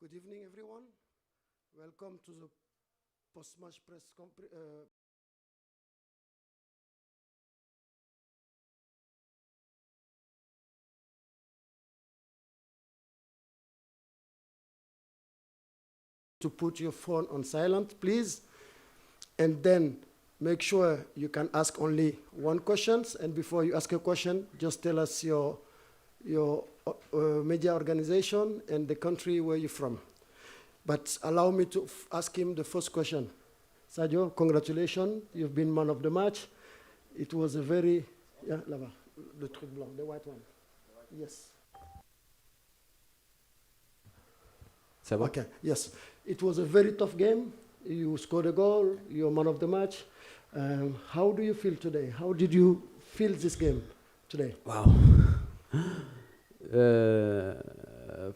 Good evening, everyone. Welcome to the post-match press to put your phone on silent, please, and then make sure you can ask only one question. And before you ask a question, just tell us your media organization and the country where you're from. But allow me to ask him the first question. Sadio, congratulations. You've been man of the match. It was a very... Yeah, là-bas, le truc blanc, the white one. Yes. C'est bon? Okay, yes. It was a very tough game. You scored a goal. You're man of the match. How do you feel today? How did you feel this game today? Wow.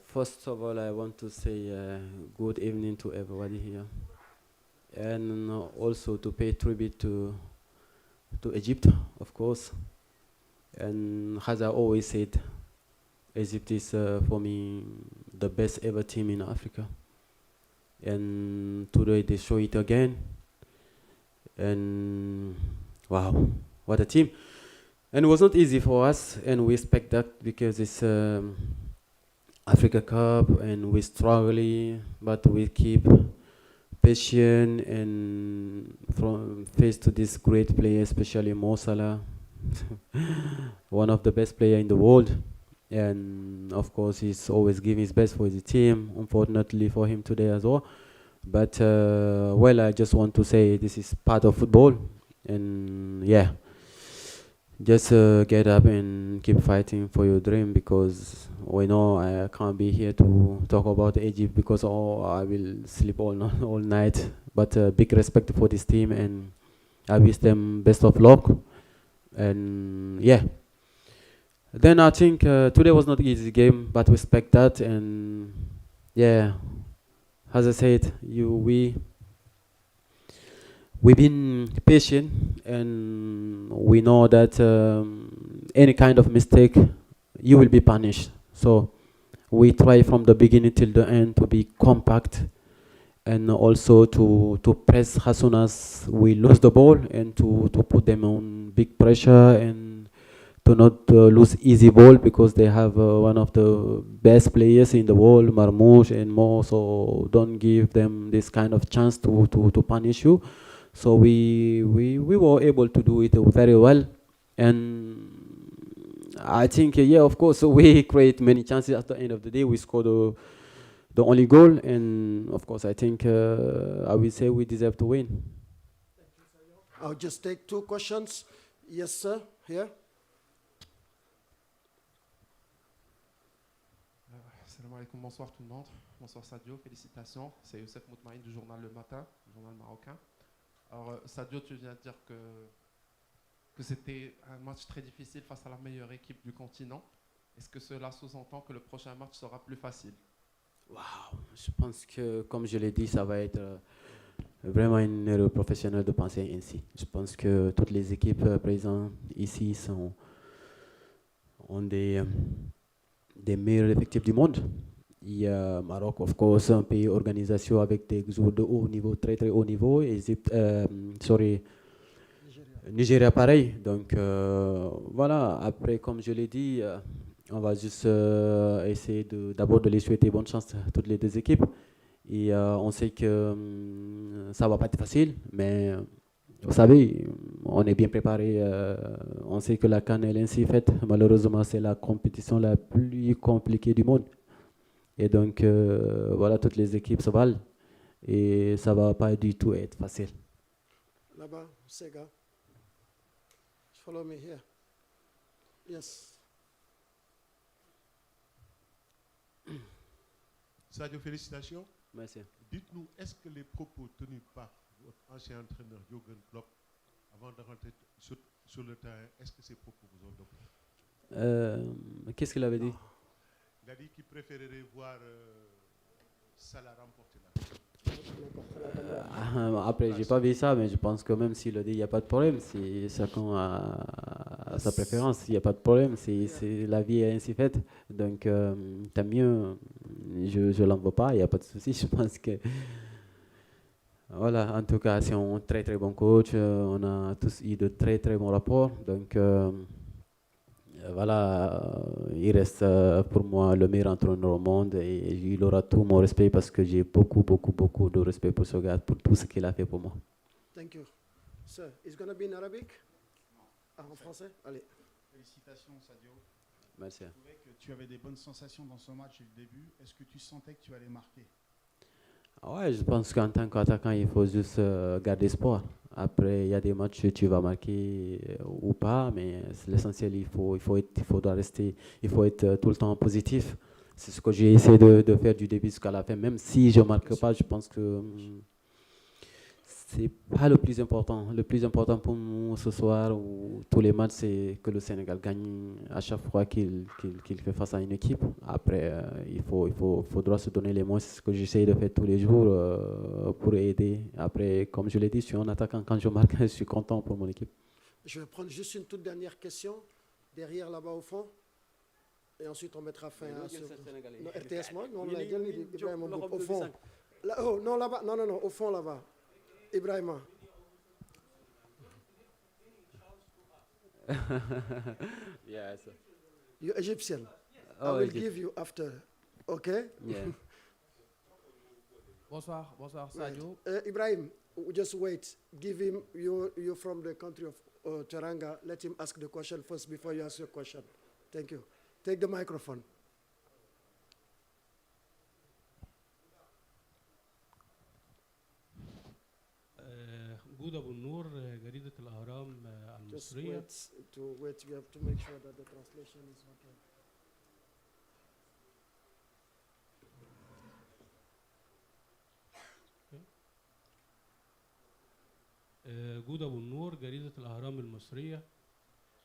First of all, I want to say good evening to everybody here, and also to pay tribute to Egypt, of course. And as I always said, Egypt is for me the best ever team in Africa. And today they show it again. And wow, what a team! And it was not easy for us, and we expect that because it's Africa Cup and we struggling, but we keep patient and from face to this great player, especially Mo Salah, one of the best player in the world. And of course, he's always giving his best for his team. Unfortunately for him today as well. But well, I just want to say this is part of football, and yeah. Just get up and keep fighting for your dream, because we know I can't be here to talk about Egypt because I will sleep all night. But big respect for this team, and I wish them best of luck. And yeah. Then I think today was not easy game, but we expect that. And yeah, as I said, we've been patient, and we know that any kind of mistake, you will be punished. So we try from the beginning till the end to be compact, and also to press as soon as we lose the ball, and to put them on big pressure, and to not lose easy ball, because they have one of the best players in the world, Marmoush and Mo. So don't give them this kind of chance to punish you. So we were able to do it very well, and I think yeah, of course, we create many chances. At the end of the day, we scored the only goal, and of course, I think I will say we deserve to win. I'll just take two questions. Yes, sir, here. Salam alaikum, bonsoir tout le monde. Bonsoir Sadio, félicitations. C'est Youssef Moutmaïn du journal Le Matin, journal marocain. Alors Sadio, tu viens de dire que c'était un match très difficile face à la meilleure équipe du continent. Est-ce que cela sous-entend que le prochain match sera plus facile? Wow, je pense que, comme je l'ai dit, ça va être vraiment une erreur professionnelle de penser ainsi. Je pense que toutes les équipes présentes ici ont des meilleurs effectifs du monde. Il y a Maroc, of course, un pays organisation avec des joueurs de haut niveau, très très haut niveau. Nigeria pareil. Donc voilà, après, comme je l'ai dit, on va juste essayer d'abord de les souhaiter bonne chance à toutes les deux équipes. Et on sait que ça va pas être facile, mais vous savez, on est bien préparé. On sait que la CAN est ainsi faite. Malheureusement, c'est la compétition la plus compliquée du monde. Et donc, voilà, toutes les équipes se valent. Et ça va pas du tout être facile. Là-bas, Sega. Follow me here. Yes. Sadio, félicitations. Merci. Dites-nous, est-ce que les propos tenus par votre ancien entraîneur Jürgen Klopp avant de rentrer sur le terrain, est-ce que ces propos vous ont bloqué? Qu'est-ce qu'il avait dit? Il a dit qu'il préférerait voir Salah remporter la Après, j'ai pas vu ça, mais je pense que même s'il le dit, il n'y a pas de problème. Si chacun sa préférence. Il n'y a pas de problème. La vie est ainsi faite. Donc, tant mieux. Je ne l'en veux pas. Il n'y a pas de souci. Je pense que. Voilà, en tout cas, c'est un très très bon coach. On a tous eu de très très bons rapports. Donc, voilà, il reste pour moi le meilleur entraîneur au monde et il aura tout mon respect parce que j'ai beaucoup, beaucoup, beaucoup de respect pour ce gars, pour tout ce qu'il a fait pour moi. Thank you. Sir, it's going to be in Arabic? Ah, en français? Allez. Félicitations Sadio. Merci. Je trouvais que tu avais des bonnes sensations dans ce match dès le début. Est-ce que tu sentais que tu allais marquer? Ouais, je pense qu'en tant qu'attaquant, il faut juste garder espoir. Après, il y a des matchs où tu vas marquer ou pas, mais c'est l'essentiel, il faut être tout le temps positif. C'est ce que j'ai essayé de faire du début jusqu'à la fin. Même si je ne marque pas, je pense que c'est pas le plus important. Le plus important pour nous ce soir ou tous les matchs, c'est que le Sénégal gagne à chaque fois qu'il fait face à une équipe. Après, il faudra se donner les moyens. C'est ce que j'essaie de faire tous les jours pour aider. Après, comme je l'ai dit, je suis un attaquant. Quand je marque, je suis content pour mon équipe. Je vais prendre juste une toute dernière question, derrière là-bas au fond. Et ensuite, on mettra fin à ce... Non, RTS, moi, non, on l'a dit, Ibrahima Mboup, au fond. Là, oh, non, là-bas, non, au fond, là-bas. Ibrahima. Yes. You're Egyptian. I Oh, will Egypt. give you after. Okay? Yeah. Bonsoir, Sadio. Ibrahim, just wait. Give him, you're from the country of Teranga. Let him ask the question first before you ask your question. Thank you. Take the microphone. جود أبو النور جريدة الأهرام Just المصرية. wait. We have to make sure that the translation is okay. جود أبو النور جريدة الأهرام المصرية.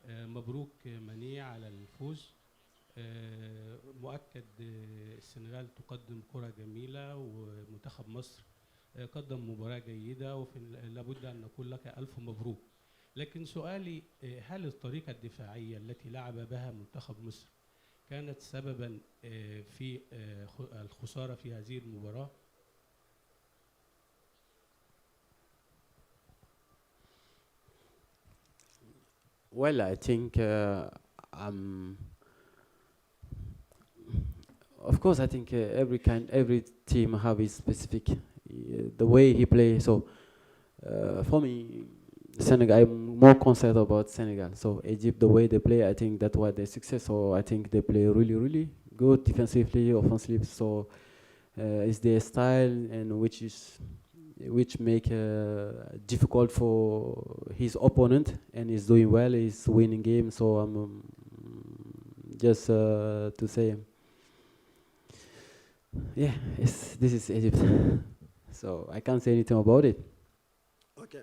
مبروك منيع على الفوز. مؤكد السنغال تقدم كرة جميلة ومنتخب مصر قدم مباراة جيدة وفي لابد أن نقول لك ألف مبروك. لكن سؤالي هل الطريقة الدفاعية التي لعب بها منتخب مصر كانت سببا في الخسارة في هذه المباراة؟ Well, I think, of course, I think every team have its specific, the way he plays. So, for me, Senegal, I'm more concerned about Senegal. So, Egypt, the way they play, I think that's why they're success. So, I think they play really, really good defensively, offensively. So, it's their style and which make difficult for his opponent, and he's doing well. He's winning games. So I'm just to say, yeah, this is Egypt. So I can't say anything about it. Okay.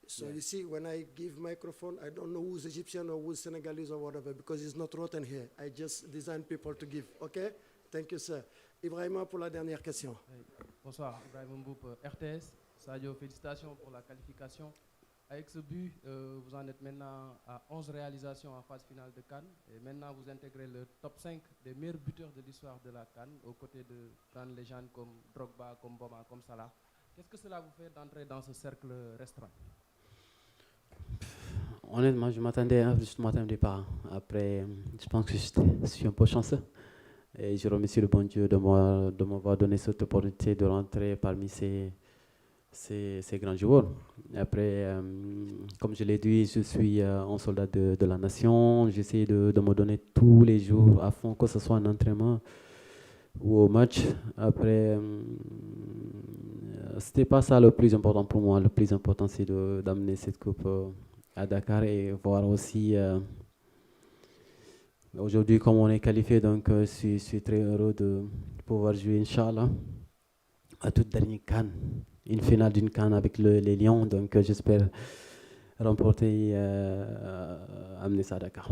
So you see, when I give microphone, I don't know who's Egyptian or who's Senegalese or whatever, because it's not written here. I just design people to give. Okay? Thank you, sir. Ibrahima, pour la dernière question. Bonsoir, Ibrahim Mboup, RTS. Sadio, félicitations pour la qualification. Avec ce but, vous en êtes maintenant à 11 réalisations en phase finale de Cannes. Et maintenant, vous intégrez le top 5 des meilleurs buteurs de l'histoire de la Cannes, aux côtés de grandes légendes comme Drogba, comme Boma, comme Salah. Qu'est-ce que cela vous fait d'entrer dans ce cercle restreint? Honnêtement, je ne m'attendais pas. Après, je pense que je suis un peu chanceux. Et je remercie le bon Dieu de m'avoir donné cette opportunité de rentrer parmi ces grands joueurs. Après, comme je l'ai dit, je suis un soldat de la nation. J'essaie de me donner tous les jours à fond, que ce soit en entraînement ou au match. Après, c'était pas ça le plus important pour moi. Le plus important, c'est d'amener cette coupe à Dakar et voir aussi... aujourd'hui, comme on est qualifié, donc je suis très heureux de pouvoir jouer, Inch'Allah, à toute dernière CAN, une finale d'une CAN avec les Lions. Donc j'espère remporter, amener ça à Dakar.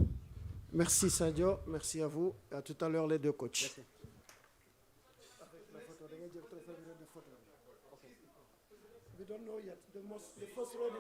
Merci Sadio, merci à vous. À tout à l'heure les deux coachs. We don't know yet. The first row,